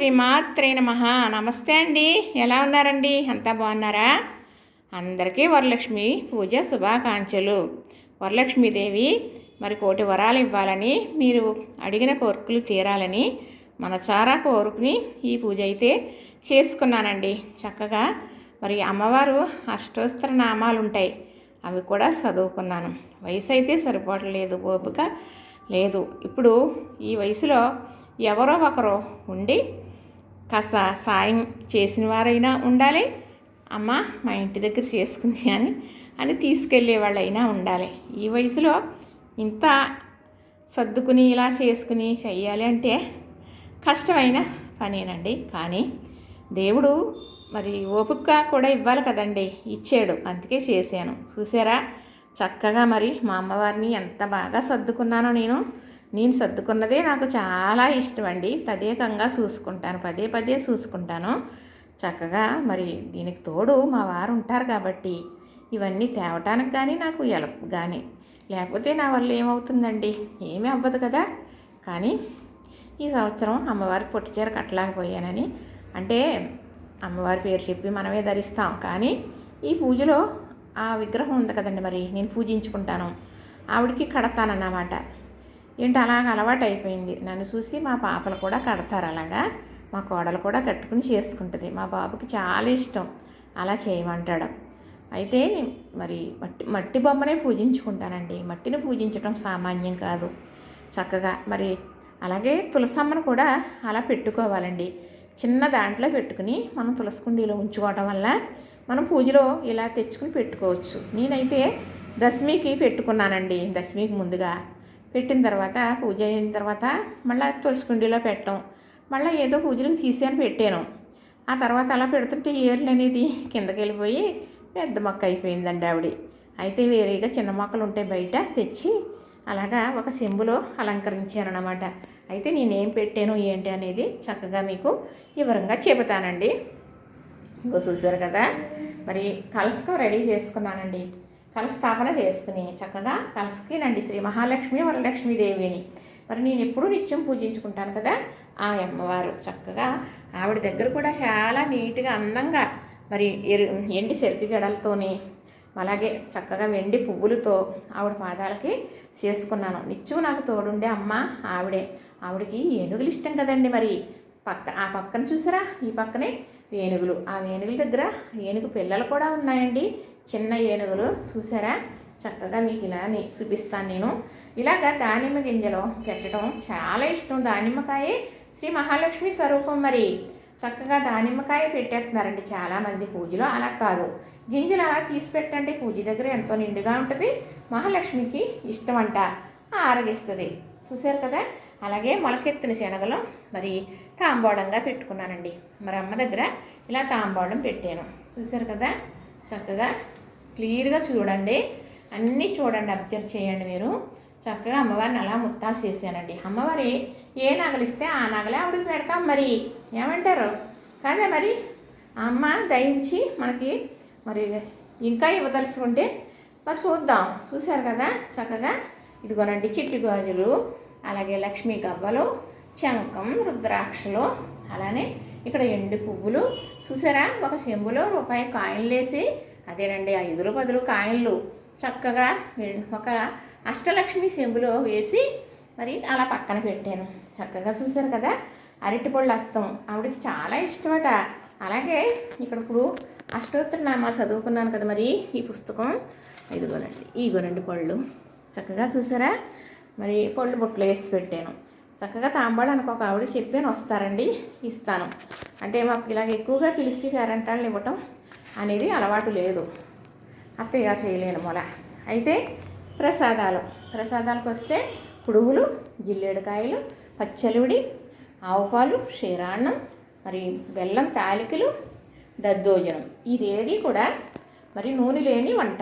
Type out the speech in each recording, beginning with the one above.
శ్రీమాత్రే నమః. నమస్తే అండి, ఎలా ఉన్నారండి? అంతా బాగున్నారా? అందరికీ వరలక్ష్మి పూజ శుభాకాంక్షలు. వరలక్ష్మీదేవి మరి కోటి వరాలు ఇవ్వాలని, మీరు అడిగిన కోరికలు తీరాలని మనసారా కోరుకుని ఈ పూజ అయితే చేసుకున్నానండి. చక్కగా మరి అమ్మవారు అష్టోత్తర నామాలు ఉంటాయి, అవి కూడా చదువుకున్నాను. వయసు అయితే సరిపోవట్లేదు, ఓపిక లేదు. ఇప్పుడు ఈ వయసులో ఎవరో ఒకరు ఉండి కాస్త సాయం చేసిన వారైనా ఉండాలి, అమ్మ మా ఇంటి దగ్గర చేసుకుంది అని తీసుకెళ్ళే వాళ్ళైనా ఉండాలి. ఈ వయసులో ఇంత సర్దుకుని ఇలా చేసుకుని చెయ్యాలి అంటే కష్టమైన పనేనండి. కానీ దేవుడు మరి ఓపిక కూడా ఇవ్వాలి కదండి, ఇచ్చాడు, అందుకే చేశాను. చూసారా చక్కగా మరి మా అమ్మవారిని ఎంత బాగా సర్దుకున్నానో. నేను సర్దుకున్నదే నాకు చాలా ఇష్టం అండి. తదేకంగా చూసుకుంటాను, పదే పదే చూసుకుంటాను చక్కగా. మరి దీనికి తోడు మా వారు ఉంటారు కాబట్టి ఇవన్నీ తేవటానికి కానీ నాకు ఎలప్ కానీ, లేకపోతే నా వల్ల ఏమవుతుందండి? ఏమీ అవ్వదు కదా. కానీ ఈ సంవత్సరం అమ్మవారికి పొట్టిచీర కట్టలేకపోయానని, అంటే అమ్మవారి పేరు చెప్పి మనమే ధరిస్తాం, కానీ ఈ పూజలో ఆ విగ్రహం ఉంది కదండి, మరి నేను పూజించుకుంటాను, ఆవిడికి కడతానన్నమాట. ఏంటి అలాగ అలవాటు అయిపోయింది. నన్ను చూసి మా పాపలు కూడా కడతారు, అలాగా మా కోడలు కూడా కట్టుకుని చేసుకుంటుంది. మా బాబుకి చాలా ఇష్టం అలా చేయమంటాడు. అయితే మరి మట్టి బొమ్మనే పూజించుకుంటానండి. మట్టిని పూజించడం సామాన్యం కాదు. చక్కగా మరి అలాగే తులసమ్మను కూడా అలా పెట్టుకోవాలండి. చిన్న దాంట్లో పెట్టుకుని మనం తులసి కుండీలో ఉంచుకోవడం వల్ల మనం పూజలో ఇలా తెచ్చుకుని పెట్టుకోవచ్చు. నేనైతే దశమికి పెట్టుకున్నానండి. దశమికి ముందుగా పెట్టిన తర్వాత పూజ అయిన తర్వాత మళ్ళీ తులసి కుండీలో పెట్టడం, మళ్ళీ ఏదో పూజలకు తీసాను పెట్టాను. ఆ తర్వాత అలా పెడుతుంటే ఏర్లు అనేది కిందకి వెళ్ళిపోయి పెద్ద మొక్క అయిపోయిందండి ఆవిడ. అయితే వేరేగా చిన్న మొక్కలు ఉంటే బయట తెచ్చి అలాగా ఒక చెంబులో అలంకరించాను అన్నమాట. అయితే నేనేం పెట్టాను ఏంటి అనేది చక్కగా మీకు వివరంగా చెబుతానండి. ఇంకో చూసారు కదా, మరి కలశం రెడీ చేసుకున్నానండి. కలస్థాపన చేసుకుని చక్కగా కలశకినండి శ్రీ మహాలక్ష్మి వరలక్ష్మీదేవిని మరి నేను ఎప్పుడూ నిత్యం పూజించుకుంటాను కదా ఆ అమ్మవారు. చక్కగా ఆవిడ దగ్గర కూడా చాలా నీట్గా అందంగా మరి ఎండి చెరుకు గడలతోని అలాగే చక్కగా వెండి పువ్వులతో ఆవిడ పాదాలకి చేసుకున్నాను. నిత్యం నాకు తోడుండే అమ్మ ఆవిడే. ఆవిడకి ఏనుగులు ఇష్టం కదండి. మరి ఆ పక్కన చూసారా, ఈ పక్కనే ఏనుగులు. ఆ ఏనుగుల దగ్గర ఏనుగు పిల్లలు కూడా ఉన్నాయండి, చిన్న ఏనుగులు. చూసారా చక్కగా మీకు ఇలా చూపిస్తాను నేను. ఇలాగ దానిమ్మ గింజలో పెట్టడం చాలా ఇష్టం. దానిమ్మకాయే శ్రీ మహాలక్ష్మి స్వరూపం. మరి చక్కగా దానిమ్మకాయ పెట్టేస్తున్నారండి చాలామంది పూజలో. అలా కాదు, గింజలు అలా తీసి పెట్టండి. పూజ దగ్గర ఎంతో నిండుగా ఉంటుంది, మహాలక్ష్మికి ఇష్టం అంట, ఆరగిస్తుంది. చూసారు కదా. అలాగే మొలకెత్తిన శనగలు మరి తాంబూలంగా పెట్టుకున్నానండి. మరి అమ్మ దగ్గర ఇలా తాంబూలం పెట్టాను. చూసారు కదా చక్కగా క్లియర్గా చూడండి, అన్నీ చూడండి, అబ్జర్వ్ చేయండి మీరు. చక్కగా అమ్మవారిని అలా ముత్తాలు చేశానండి. అమ్మవారి ఏ నగలు ఇస్తే ఆ నగలే ఆవిడకి పెడతాం, మరి ఏమంటారు కదా. మరి అమ్మ దయించి మనకి మరి ఇంకా ఇవ్వదలుచుకుంటే మరి చూద్దాం. చూశారు కదా చక్కగా. ఇదిగోనండి చిట్టి గాజులు, అలాగే లక్ష్మీ గవ్వలు, శంఖం, రుద్రాక్షలు, అలానే ఇక్కడ ఎండు పువ్వులు. చూసారా ఒక చెంబులో రూపాయి కాయిన్లు వేసి, అదేనండి 5 10 కాయిన్లు చక్కగా ఒక అష్టలక్ష్మి చెంబులో వేసి మరి అలా పక్కన పెట్టాను. చక్కగా చూసారు కదా. అరటిపళ్ళు అత్తం ఆవిడకి చాలా ఇష్టమట. అలాగే ఇక్కడ ఇప్పుడు అష్టోత్తర నామాలు చదువుకున్నాను కదా మరి ఈ పుస్తకం. ఇదిగోనండి పళ్ళు. చక్కగా చూసారా మరి పళ్ళు బుట్టలు వేసి పెట్టాను. చక్కగా తాంబాళానికి ఒక ఆవిడ చెప్పాను వస్తారండి, ఇస్తాను. అంటే మాకు ఇలాగ ఎక్కువగా పిలిచి పేరెంటాళ్ళని ఇవ్వటం అనేది అలవాటు లేదు, అత్తయ్య గారు చేయలేను మొల. అయితే ప్రసాదాలకు వస్తే పుడుగులు, జిల్లేడుకాయలు, పచ్చలివిడి, ఆవుపాలు, క్షీరాన్నం, మరి బెల్లం తాలికలు, దద్దోజనం. ఇదేది కూడా మరి నూనె లేని వంట.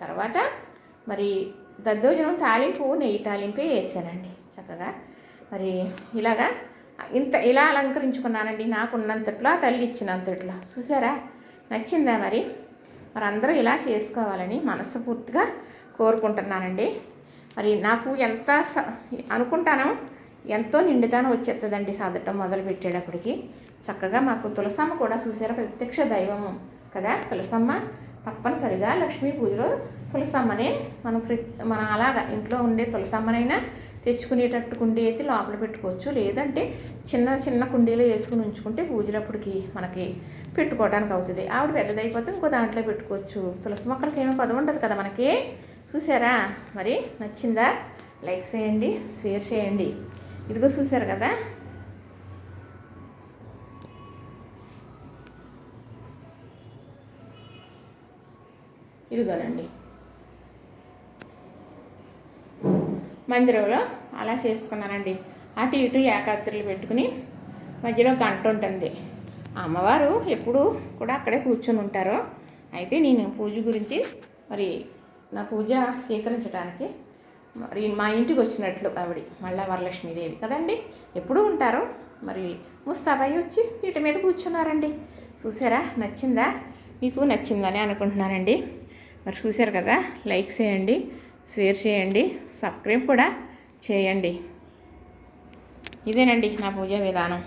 తర్వాత మరి దద్దోజనం తాలింపు నెయ్యి తాలింపే వేసానండి. చక్కగా మరి ఇలా అలంకరించుకున్నానండి. నాకున్నంతట్లో ఆ తల్లి ఇచ్చినంతట్లో. చూసారా నచ్చిందా? మరి అందరూ ఇలా చేసుకోవాలని మనస్ఫూర్తిగా కోరుకుంటున్నానండి. మరి నాకు ఎంత అనుకుంటానో ఎంతో నిండుతానం వచ్చేస్తుందండి సర్దటం మొదలు పెట్టేటప్పటికి. చక్కగా మాకు తులసమ్మ కూడా చూసారా ప్రత్యక్ష దైవము కదా. తులసమ్మ తప్పనిసరిగా లక్ష్మీ పూజలో తులసమ్మనే మనం అలాగా ఇంట్లో ఉండే తులసమ్మనైనా తెచ్చుకునేటట్టు కుండీ అయితే లోపల పెట్టుకోవచ్చు. లేదంటే చిన్న చిన్న కుండీలో వేసుకుని ఉంచుకుంటే పూజలప్పటికి మనకి పెట్టుకోవడానికి అవుతుంది. ఆవిడ పెద్దదైపోతే ఇంకో దాంట్లో పెట్టుకోవచ్చు. తులసి మొక్కలకి ఏమీ పదవి ఉండదు కదా మనకి. చూసారా మరి నచ్చిందా? లైక్ చేయండి, షేర్ చేయండి. ఇదిగో చూసారు కదా, ఇదిగోనండి మందిరంలో అలా చేసుకున్నానండి. అటు ఇటు ఏకాత్రులు పెట్టుకుని మధ్యలో గంట ఉంటుంది. అమ్మవారు ఎప్పుడూ కూడా అక్కడే కూర్చొని ఉంటారు. అయితే నేను పూజ గురించి మరి నా పూజ స్వీకరించడానికి మరి మా ఇంటికి వచ్చినట్లు ఆవిడ మళ్ళా వరలక్ష్మీదేవి కదండి, ఎప్పుడూ ఉంటారు. మరి ముస్తాబాయి వచ్చి వీటి మీద కూర్చున్నారండి. చూసారా నచ్చిందా? మీకు నచ్చిందని అనుకుంటున్నానండి. మరి చూసారు కదా, లైక్ చేయండి, షేర్ చేయండి, సబ్స్క్రైబ్ కూడా చేయండి. ఇదేనండి నా పూజా విధానం.